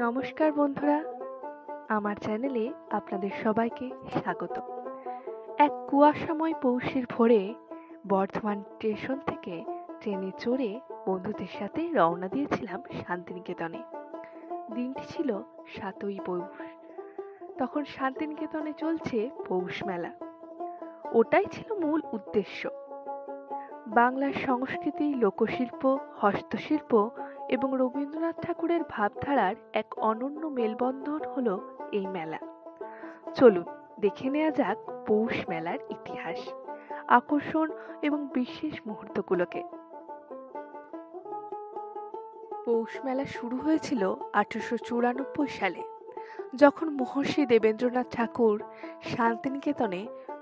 নমস্কার বন্ধুরা, আমার চ্যানেলে আপনাদের সবাইকে স্বাগত। এক কুয়াশাময় পৌষের ভোরে বর্ধমান স্টেশন থেকে ট্রেনে চড়ে বন্ধুদের সাথে রওনা দিয়েছিলাম শান্তিনিকেতনে। দিনটি ছিল ৭ই পৌষ। তখন শান্তিনিকেতনে চলছে পৌষ মেলা। ওটাই ছিল মূল উদ্দেশ্য। বাংলার সংস্কৃতি, লোকশিল্প, হস্তশিল্প এবং রবীন্দ্রনাথ ঠাকুরের ভাবধারার এক অনন্য মেলবন্ধন হলো এই মেলা। চলুন দেখে নেওয়া যাক পৌষ মেলার ইতিহাস, আকর্ষণ এবং বিশেষ মুহূর্তগুলোকে। পৌষ মেলা শুরু হয়েছিল 1894 সালে, যখন মহর্ষি দেবেন্দ্রনাথ ঠাকুর শান্তিনিকেতনে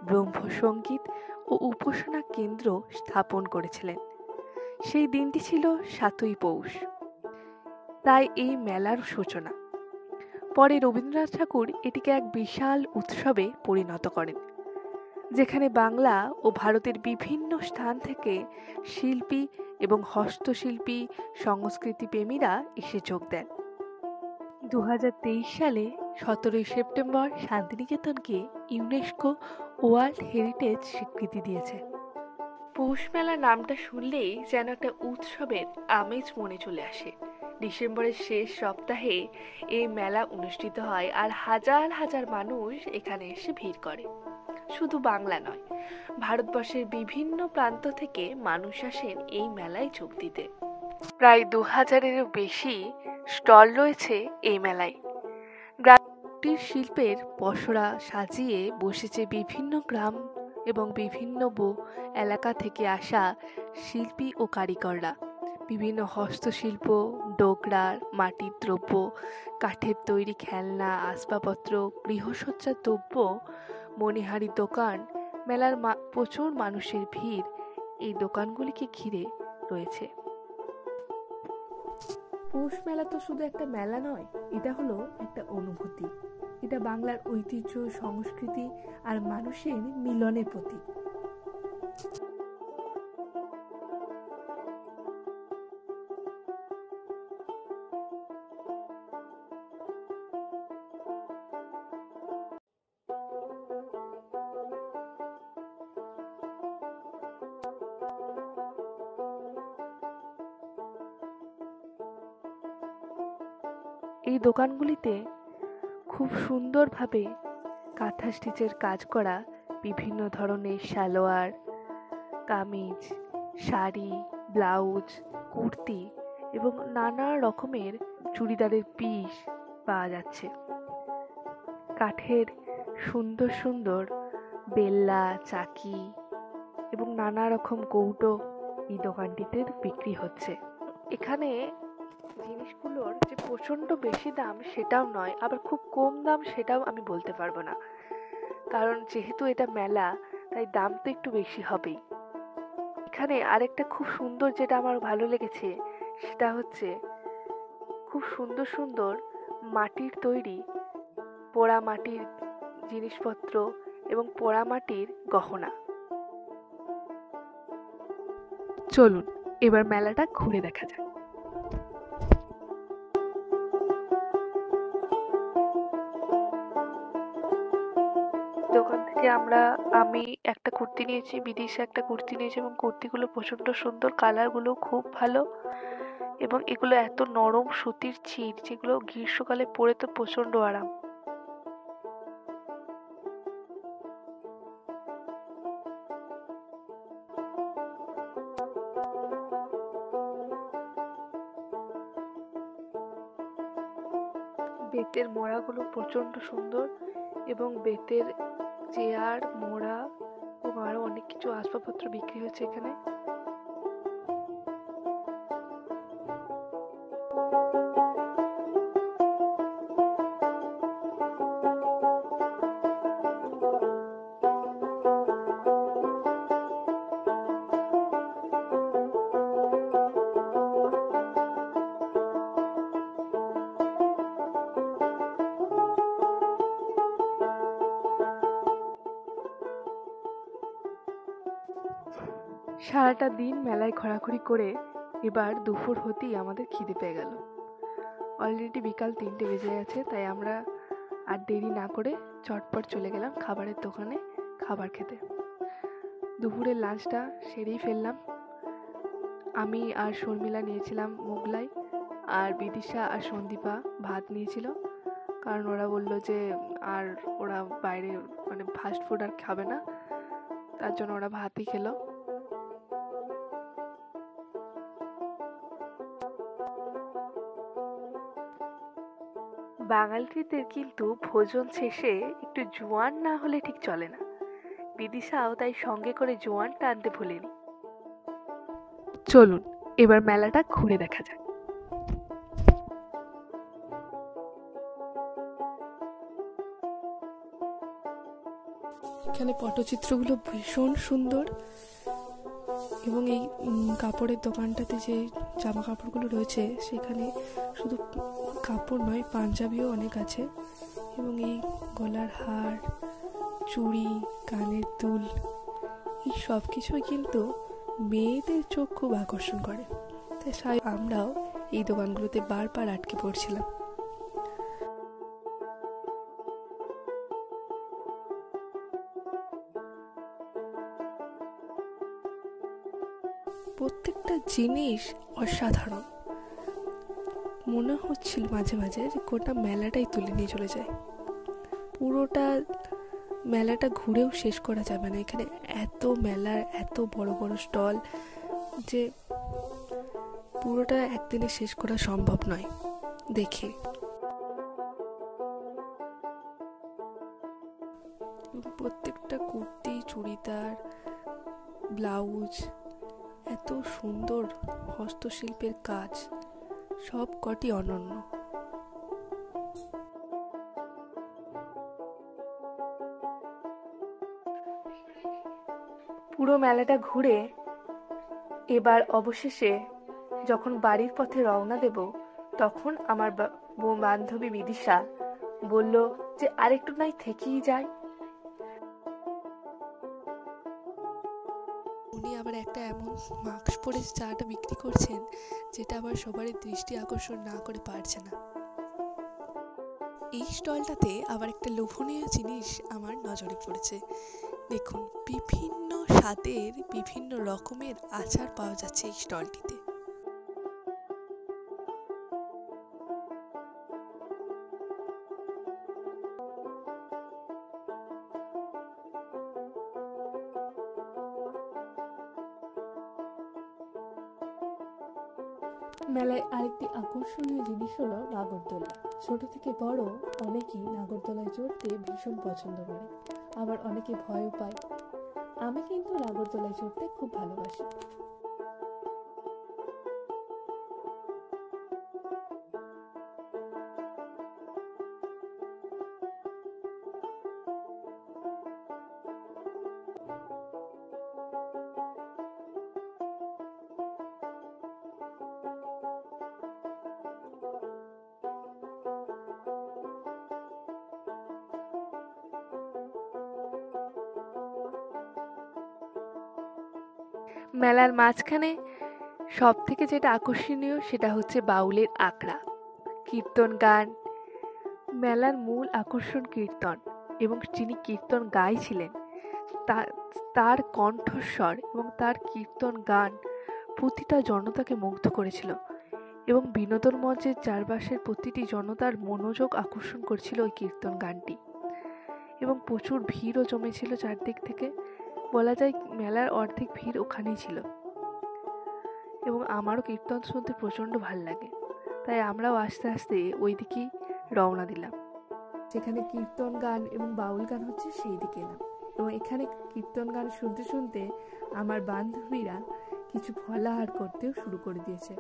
ব্রহ্মসঙ্গীত ও উপাসনা কেন্দ্র স্থাপন করেছিলেন। সেই দিনটি ছিল ৭ই পৌষ, তাই এই মেলার সূচনা। পরে রবীন্দ্রনাথ ঠাকুর এটিকে এক বিশাল উৎসবে পরিণত করেন, যেখানে বাংলা ও ভারতের বিভিন্ন স্থান থেকে শিল্পী এবং হস্তশিল্পী, সংস্কৃতি প্রেমীরা এসে যোগ দেন। 2023 সালে 17ই সেপ্টেম্বর শান্তিনিকেতনকে ইউনেস্কো ওয়ার্ল্ড হেরিটেজ স্বীকৃতি দিয়েছে। পৌষ মেলা নামটা শুনলেই যেন একটা উৎসবের আমেজ মনে চলে আসে। ডিসেম্বরের শেষ সপ্তাহে এই মেলা অনুষ্ঠিত হয় আর হাজার হাজার মানুষ এখানে এসে ভিড় করে। শুধু বাংলা নয়, ভারতবর্ষের বিভিন্ন প্রান্ত থেকে মানুষ আসেন এই মেলায় যোগ দিতে। প্রায় 2000-এরও বেশি স্টল রয়েছে এই মেলায়। গ্রামটির শিল্পের পসরা সাজিয়ে বসেছে বিভিন্ন গ্রাম এবং বিভিন্ন এলাকা থেকে আসা শিল্পী ও কারিগররা। বিভিন্ন হস্তশিল্প, ডোকরার, মাটির দ্রব্য, কাঠের তৈরি খেলনা, আসবাবপত্র, গৃহসজ্জার দ্রব্য, মণিহারি দোকান। মেলার প্রচুর মানুষের ভিড় এই দোকানগুলিকে ঘিরে রয়েছে। পৌষ মেলা তো শুধু একটা মেলা নয়, এটা হলো একটা অনুভূতি। এটা বাংলার ঐতিহ্য, সংস্কৃতি আর মানুষের মিলনের প্রতীক। এই দোকানগুলিতে খুব সুন্দরভাবে কাঁথা স্টিচের কাজ করা বিভিন্ন ধরনের সালোয়ার, কামিজ, শাড়ি, ব্লাউজ, কুর্তি এবং নানা রকমের চুড়িদারের পিস পাওয়া যাচ্ছে। কাঠের সুন্দর সুন্দর বেল্লা, চাকি এবং নানা রকম কৌটো এই দোকানটিতে বিক্রি হচ্ছে। এখানে জিনিসগুলোর যে প্রচণ্ড বেশি দাম সেটাও নয়, আবার খুব কম দাম সেটাও আমি বলতে পারবো না, কারণ যেহেতু এটা মেলা তাই দাম তো একটু বেশি হবেই। এখানে আরেকটা খুব সুন্দর যেটা আমার ভালো লেগেছে সেটা হচ্ছে খুব সুন্দর সুন্দর মাটির তৈরি পোড়া মাটির জিনিসপত্র এবং পোড়া মাটির গহনা। চলুন এবার মেলাটা ঘুরে দেখা যাক। দোকান থেকে আমি একটা কুর্তি নিয়েছি, বিদেশে একটা কুর্তি নিয়েছি এবং কুর্তিগুলো প্রচন্ড সুন্দর, কালারগুলো খুব ভালো এবং এগুলো এত নরম সুতির ছিট যেগুলো গ্রীষ্মকালে পরে তো প্রচন্ড আরাম। বেতের মোড়াগুলো প্রচন্ড সুন্দর এবং বেতের চেয়ার, মোড়া এবং আরো অনেক কিছু আসবাবপত্র বিক্রি হচ্ছে এখানে। সারাটা দিন মেলায় ঘোরাঘুরি করে এবার দুপুর হতেই আমাদের খিদে পেয়ে গেল। অলরেডি বিকাল 3টে বেজে গেছে, তাই আমরা আর দেরি না করে চটপট চলে গেলাম খাবারের দোকানে খাবার খেতে। দুপুরের লাঞ্চটা সেরেই ফেললাম। আমি আর শর্মিলা নিয়েছিলাম মোগলাই, আর বিদিশা আর সন্দীপা ভাত নিয়েছিল, কারণ ওরা বলল যে আর ওরা বাইরে মানে ফাস্ট ফুড আর খাবে না, তার জন্য ওরা ভাতই খেলো। বাঙালিদের কিন্তু ভোজন শেষে একটু জোয়ান না হলে ঠিক চলে না। বিদিশাও তাই সঙ্গে করে জোয়ানটা আনতে ভুলেনি। চলুন এবার মেলাটা ঘুরে দেখা যাক। এখানে পটচিত্রগুলো ভীষণ সুন্দর, এবং এই কাপড়ের দোকানটাতে যে জামা কাপড়গুলো রয়েছে সেখানে শুধু কাপড় নয়, পাঞ্জাবিও অনেক আছে, এবং এই গলার হার, চুড়ি, কানের দুল, এই সব কিছুই কিন্তু মেয়েদের চোখ খুব আকর্ষণ করে। তাই আমরাও এই দোকানগুলোতে বারবার আটকে পড়ছিলাম। প্রত্যেকটা জিনিস অসাধারণ, মনে হচ্ছিল মাঝে মাঝে যে গোটা মেলাটাই তুলে নিয়ে চলে যায়। পুরোটা মেলাটা ঘুরেও শেষ করা যাবে না, এখানে এত মেলার এত বড় বড় স্টল যে পুরোটা একদিনে শেষ করা সম্ভব নয় দেখে। প্রত্যেকটা কুর্তি, চুড়িদার, ব্লাউজ, এত সুন্দর হস্তশিল্পের কাজ, সব কটি অনন্য। পুরো মেলাটা ঘুরে এবার অবশেষে যখন বাড়ির পথে রওনা দেব, তখন আমার বান্ধবী বিদিশা বলল যে আরেকটু নাই থেকেই যায়। উনি আবার একটা এমন মাস্ক পরে চাটা বিক্রি করছেন যেটা আবার সবারই দৃষ্টি আকর্ষণ না করে পারছে না। এই স্টলটাতে আবার একটা লোভনীয় জিনিস আমার নজরে পড়েছে। দেখুন, বিভিন্ন স্বাদের বিভিন্ন রকমের আচার পাওয়া যাচ্ছে এই স্টলটিতে। মেলায় আরেকটি আকর্ষণীয় জিনিস হলো নাগরদোলা। ছোট থেকে বড় অনেকেই নাগরদোলায় চড়তে ভীষণ পছন্দ করে, আবার অনেকে ভয়ও পায়। আমি কিন্তু নাগরদোলায় চড়তে খুব ভালোবাসি। মেলার মাঝখানে সব থেকে যেটা আকর্ষণীয় সেটা হচ্ছে বাউলের আখড়া, কীর্তন গান। মেলার মূল আকর্ষণ কীর্তন, এবং যিনি কীর্তন গাইছিলেন তার কণ্ঠস্বর এবং তার কীর্তন গান প্রতিটা জনতাকে মুগ্ধ করেছিল, এবং বিনোদন মঞ্চের চারপাশের প্রতিটি জনতার মনোযোগ আকর্ষণ করছিল ওই কীর্তন গানটি, এবং প্রচুর ভিড়ও জমেছিল চারদিক থেকে। বলা যায় মেলার অর্ধেক ভিড় ওখানেই ছিল, এবং আমারও কীর্তন শুনতে প্রচণ্ড ভাল লাগে, তাই আমরাও আস্তে আস্তে ওই দিকেই রওনা দিলাম। যেখানে কীর্তন গান এবং বাউল গান হচ্ছে সেই দিকে এলাম, এবং এখানে কীর্তন গান শুনতে শুনতে আমার বান্ধবীরা কিছু ফলাহার করতেও শুরু করে দিয়েছে।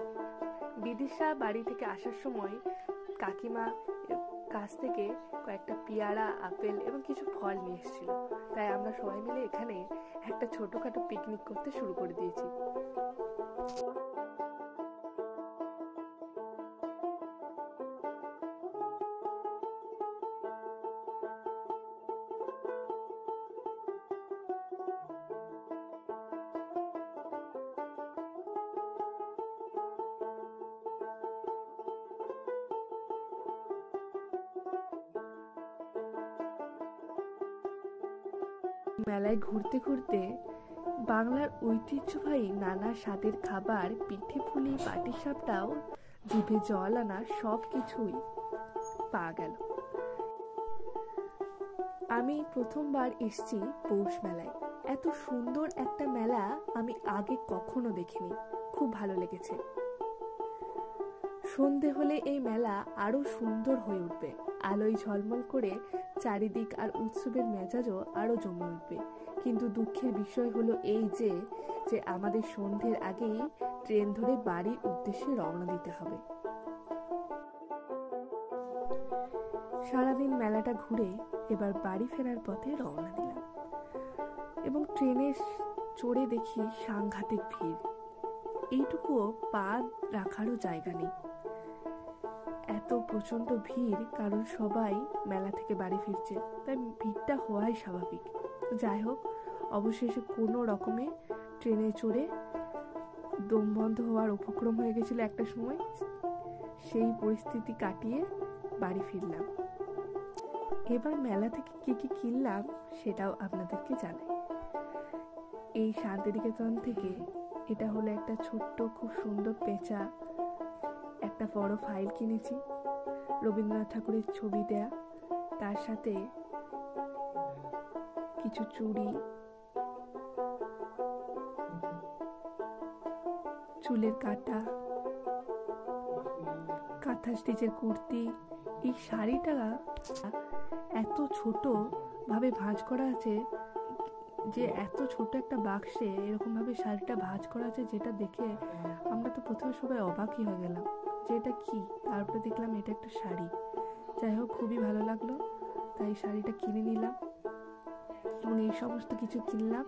বিদিশা বাড়ি থেকে আসার সময় কাকিমা কাছ থেকে কয়েকটা পেয়ারা, আপেল এবং কিছু ফল নিয়ে এসেছিল, তাই আমরা সবাই মিলে এখানে একটা ছোটখাটো পিকনিক করতে শুরু করে দিয়েছি। মেলায় ঘুরতে ঘুরতে বাংলার ঐতিহ্যবাহী নানা স্বাদের খাবার, পিঠে পুলি, পাটিসাপটাও, জিভে জল আনা সব কিছুই পাওয়া গেল। আমি প্রথমবার এসেছি পৌষ মেলায়। এত সুন্দর একটা মেলা আমি আগে কখনো দেখিনি। খুব ভালো লেগেছে। সন্ধে হলে এই মেলা আরো সুন্দর হয়ে উঠবে। আলোয় ঝলমল করে চারিদিক আর উৎসবের মেজাজও আরো জমে উঠবে। কিন্তু দুঃখের বিষয় হলো এই যে আমাদের সন্ধ্যের আগেই ট্রেন ধরে বাড়ির উদ্দেশ্যে রওনা দিতে হবে। সারাদিন মেলাটা ঘুরে এবার বাড়ি ফেরার পথে রওনা দিলাম এবং ট্রেনে চড়ে দেখি সাংঘাতিক ভিড়। এইটুকুও পা রাখারও জায়গা নেই। এত প্রচন্ড ভিড়, কারণ সবাই মেলা থেকে বাড়ি ফিরছে, তাই ভিড়টা হওয়াই স্বাভাবিক। যাই হোক, অবশেষে কোনো রকমে ট্রেনে চড়ে দম বন্ধ হওয়ার উপক্রম হয়ে গেছিল একটা সময়, সেই পরিস্থিতি কাটিয়ে বাড়ি ফিরলাম। এবার মেলা থেকে কি কি কিনলাম সেটাও আপনাদেরকে জানাই। এই শান্তিনিকেতন থেকে এটা হলো একটা ছোট্ট খুব সুন্দর পেঁচা, একটা বড় ফাইল কিনেছি রবীন্দ্রনাথ ঠাকুরের ছবি দেয়া, তার সাথে কিছু চুড়ি, চুলের কাঁটা, কাঁথা স্টিচের কুর্তি। এই শাড়িটা এত ছোট ভাবে ভাঁজ করা আছে যে এত ছোট একটা বাক্সে এরকম ভাবে শাড়িটা ভাঁজ করা আছে, যেটা দেখে আমরা তো প্রথমে সবাই অবাকই হয়ে গেলাম যে এটা কি। তারপরে দেখলাম এটা একটা শাড়ি। যাই হোক, খুবই ভালো লাগলো, তাই শাড়িটা কিনে নিলাম এবং এই সমস্ত কিছু কিনলাম।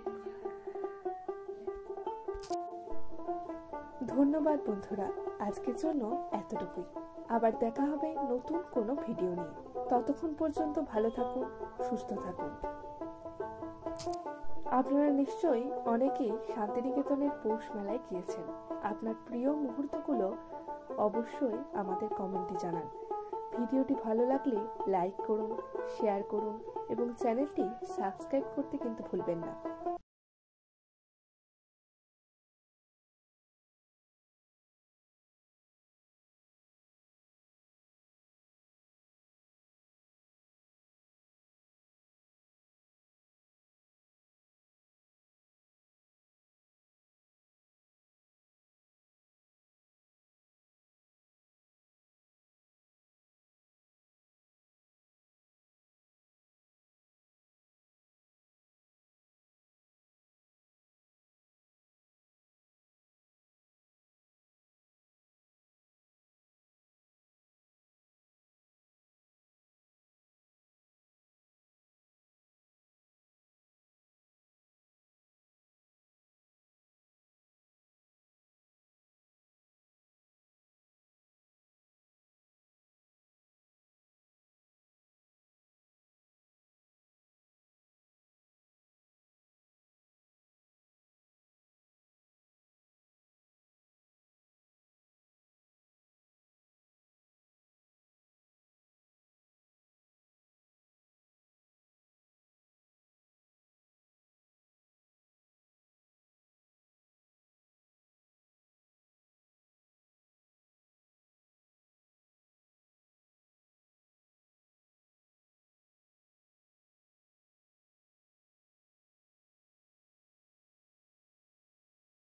ধন্যবাদ বন্ধুরা, আজকের জন্য এতটুকুই। আবার দেখা হবে নতুন কোনো ভিডিও নিয়ে। ততক্ষণ পর্যন্ত ভালো থাকুন, সুস্থ থাকুন। আপনারা নিশ্চয়ই অনেকেই শান্তিনিকেতনের পৌষ মেলায় গিয়েছেন। আপনার প্রিয় মুহূর্তগুলো অবশ্যই আমাদের কমেন্টে জানান। ভিডিওটি ভালো লাগলে লাইক করুন, শেয়ার করুন এবং চ্যানেলটি সাবস্ক্রাইব করতে কিন্তু ভুলবেন না।